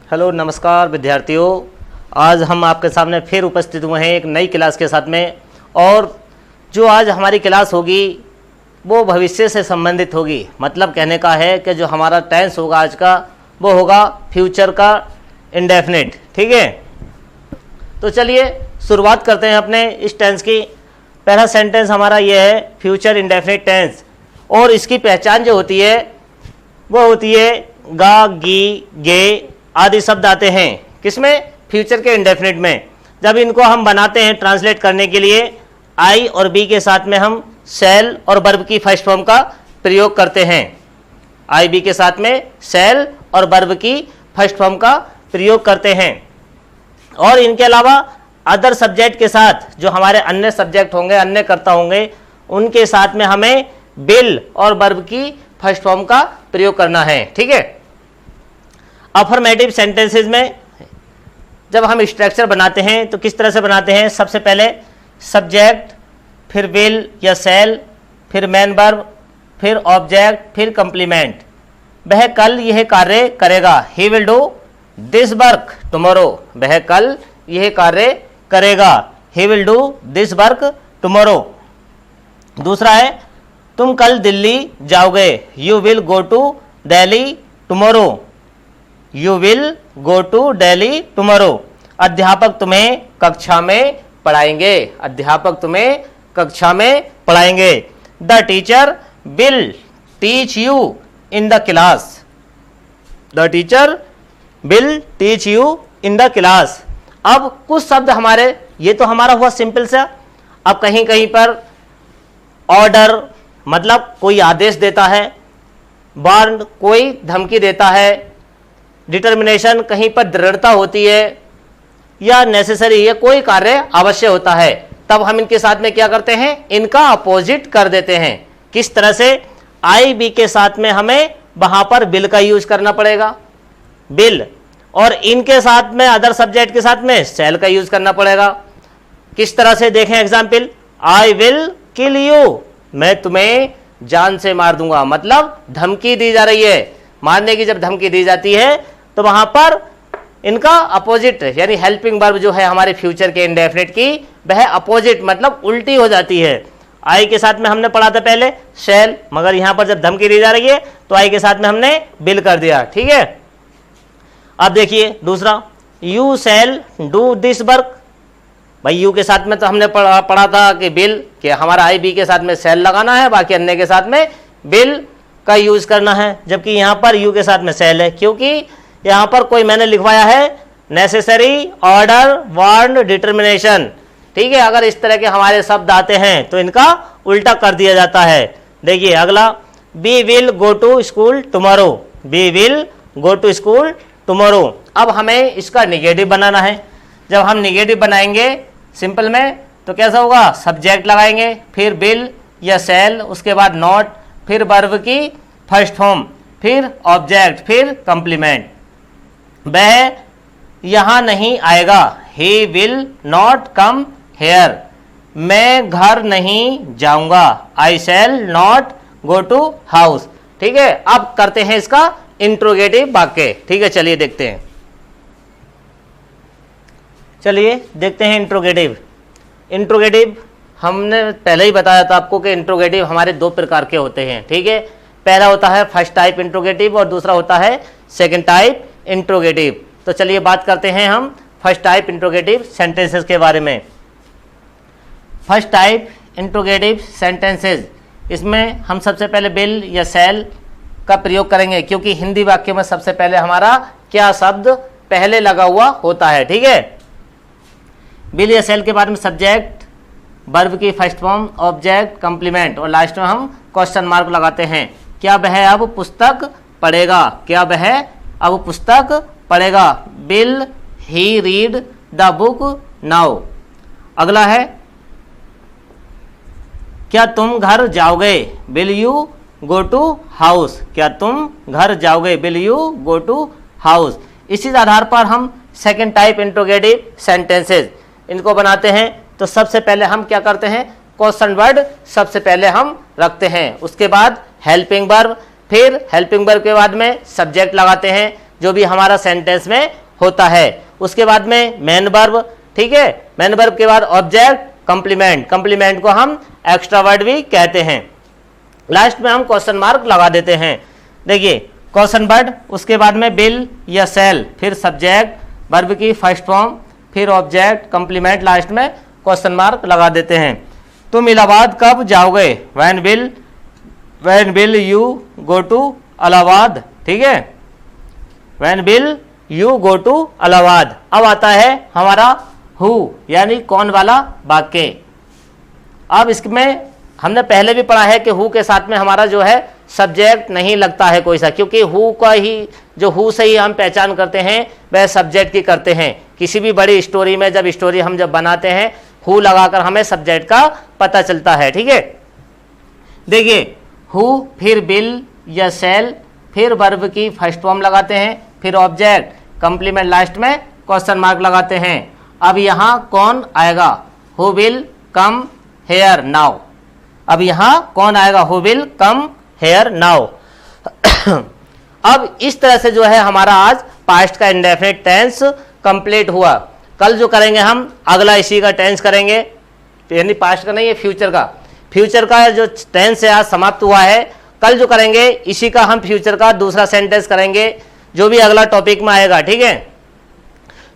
Hello नमस्कार विद्यार्थियों, आज हम आपके सामने फिर उपस्थित हुए हैं एक नई क्लास के साथ में। और जो आज हमारी क्लास होगी वो भविष्य से संबंधित होगी। मतलब कहने का है कि जो हमारा टेंस होगा आज का वो होगा फ्यूचर का इंडेफिनिट। ठीक है, तो चलिए शुरुआत करते हैं अपने इस टेंस की। पहला सेंटेंस हमारा ये है फ्यूचर इंडेफिनिट टेंस, और इसकी पहचान जो होती है वो होती है गा, गी, गे आदि शब्द आते हैं किसमें? फ्यूचर के इंडेफिनिट में। जब इनको हम बनाते हैं ट्रांसलेट करने के लिए आई और बी के साथ में हम शैल और वर्ब की फर्स्ट फॉर्म का प्रयोग करते हैं। आई बी के साथ में शैल और वर्ब की फर्स्ट फॉर्म का प्रयोग करते हैं। और इनके अलावा अदर सब्जेक्ट के साथ जो हमारे अन्य सब्जेक्ट होंगे, अन्य कर्ता होंगे, उनके साथ में हमें बिल और वर्ब की फर्स्ट फॉर्म का प्रयोग करना है। ठीक है, अफर्मेटिव सेंटेंसेस में जब हम स्ट्रक्चर बनाते हैं तो किस तरह से बनाते हैं? सबसे पहले सब्जेक्ट, फिर विल या शैल, फिर मेन वर्ब, फिर ऑब्जेक्ट, फिर कंप्लीमेंट। वह कल यह कार्य करेगा, he will do this work tomorrow. वह कल यह कार्य करेगा, he will do this work tomorrow. दूसरा है तुम कल दिल्ली जाओगे, you will go to Delhi tomorrow. You will go to Delhi tomorrow. अध्यापक तुम्हें कक्षा में पढ़ाएंगे, अध्यापक तुम्हें कक्षा में पढ़ाएंगे। The teacher will teach you in the class, the teacher will teach you in the class. अब कुछ शब्द हमारे, ये तो हमारा हुआ सिंपल सा। अब कहीं कहीं पर ऑर्डर मतलब कोई आदेश देता है, वार्न कोई धमकी देता है, डिटर्मिनेशन कहीं पर दृढ़ता होती है, या नेसेसरी ये कोई कार्य अवश्य होता है, तब हम इनके साथ में क्या करते हैं? इनका अपोजिट कर देते हैं। किस तरह से? आई बी के साथ में हमें वहां पर बिल का यूज करना पड़ेगा, बिल, और इनके साथ में अदर सब्जेक्ट के साथ में शैल का यूज करना पड़ेगा। किस तरह से देखें example, I will kill you, मैं तुम्हें जान से मार दूंगा। मतलब धमकी दी जा रही है, मारने की जब धमकी दी जाती है तो वहां पर इनका अपोजिट यानी हेल्पिंग वर्ब जो है हमारे फ्यूचर के इंडेफिनिट की, वह अपोजिट मतलब उल्टी हो जाती है। आई के साथ में हमने पढ़ा था पहले शैल, मगर यहां पर जब धमकी दी जा रही है तो आई के साथ में हमने बिल कर दिया। ठीक है, अब देखिए दूसरा, you shall do this work. भाई यू के साथ में तो हमने पढ़ा था कि बिल, कि हमारा आई बी के साथ में शैल लगाना है, बाकी अन्य के साथ में बिल का यूज करना है। जबकि यहां पर यू के साथ में शैल है, क्योंकि यहां पर कोई मैंने लिखवाया है नेसेसरी, ऑर्डर, वार्न, डिटर्मिनेशन। ठीक है, अगर इस तरह के हमारे शब्द आते हैं तो इनका उल्टा कर दिया जाता है। देखिए अगला, he will go to school tomorrow, he will go to school tomorrow. अब हमें इसका निगेटिव बनाना है। जब हम निगेटिव बनाएंगे सिंपल में तो कैसा होगा? सब्जेक्ट लगाएंगे, फिर बिल या शैल, उसके बाद नॉट, फिर वर्ब की फर्स्ट फॉर्म, फिर ऑब्जेक्ट, फिर कंप्लीमेंट। वह यहां नहीं आएगा, he will not come here, मैं घर नहीं जाऊंगा, I shall not go to house. ठीक है, अब करते हैं इसका इंट्रोगेटिव वाक्य। ठीक है, चलिए देखते हैं, चलिए देखते हैं इंट्रोगेटिव। इंट्रोगेटिव हमने पहले ही बताया था आपको कि इंट्रोगेटिव हमारे दो प्रकार के होते हैं। ठीक है, पहला होता है फर्स्ट टाइप इंट्रोगेटिव और दूसरा होता है सेकंड टाइप इंट्रोगेटिव। तो चलिए बात करते हैं हम फर्स्ट टाइप इंट्रोगेटिव सेंटेंसेस के बारे में। फर्स्ट टाइप इंट्रोगेटिव सेंटेंसेस, इसमें हम सबसे पहले बिल या शैल का प्रयोग करेंगे, क्योंकि हिंदी वाक्य में सबसे पहले हमारा क्या शब्द पहले लगा हुआ होता है। ठीक है, बिल या शैल के बाद में सब्जेक्ट, वर्ब की फर्स्ट फॉर्म, ऑब्जेक्ट, कंप्लीमेंट, और लास्ट में हम क्वेश्चन मार्क लगाते हैं। क्या वह अब पुस्तक पढ़ेगा? क्या वह अब पुस्तक पढ़ेगा? Will he read the book now. अगला है, क्या तुम घर जाओगे? Will you go to house, क्या तुम घर जाओगे? Will you go to house. इसी आधार पर हम सेकेंड टाइप इंट्रोगेटिव सेंटेंसेस इनको बनाते हैं। तो सबसे पहले हम क्या करते हैं? क्वेश्चन वर्ड सबसे पहले हम रखते हैं, उसके बाद हेल्पिंग वर्ब, फिर हेल्पिंग वर्ब के बाद में सब्जेक्ट लगाते हैं, जो भी हमारा सेंटेंस में होता है। उसके बाद में मेन वर्ब, ठीक है, मेन वर्ब के बाद ऑब्जेक्ट, कंप्लीमेंट, कंप्लीमेंट को हम एक्स्ट्रा वर्ड भी कहते हैं। लास्ट में हम क्वेश्चन मार्क लगा देते हैं। देखिए क्वेश्चन वर्ड, उसके बाद में विल या शैल, फिर सब्जेक्ट, वर्ब की फर्स्ट फॉर्म, फिर ऑब्जेक्ट, कंप्लीमेंट, लास्ट में क्वेश्चन मार्क लगा देते हैं। तुम इलाहाबाद कब जाओगे? When will you go to Allahabad, ठीक है, when will you go to Allahabad. अब आता है हमारा हु यानी कौन वाला वाक्य। अब इसमें हमने पहले भी पढ़ा है कि हु के साथ में हमारा जो है सब्जेक्ट नहीं लगता है कोई सा, क्योंकि हु का ही जो हु से ही हम पहचान करते हैं वह सब्जेक्ट की करते हैं। किसी भी बड़ी स्टोरी में जब स्टोरी हम जब बनाते हैं हु लगाकर हमें सब्जेक्ट का पता चलता है, ठीक है। देखिए हु, फिर विल या शैल, फिर वर्ब की फर्स्ट फॉर्म लगाते हैं, फिर ऑब्जेक्ट, कंप्लीमेंट, लास्ट में क्वेश्चन मार्क लगाते हैं। अब यहाँ कौन आएगा? Who will come here now. अब यहाँ कौन आएगा? Who will come here now. अब इस तरह से जो है हमारा आज पास्ट का इंडेफिनिट टेंस कंप्लीट हुआ। कल जो करेंगे हम अगला इसी का टेंस करेंगे, यानी पास्ट का नहीं है, फ्यूचर का। फ्यूचर का जो टेंस है आज समाप्त हुआ है। कल जो करेंगे इसी का हम फ्यूचर का दूसरा सेंटेंस करेंगे, जो भी अगला टॉपिक में आएगा, ठीक है।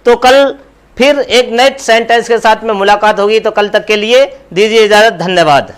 तो कल फिर एक नए सेंटेंस के साथ में मुलाकात होगी। तो कल तक के लिए दीजिए इजाजत, धन्यवाद।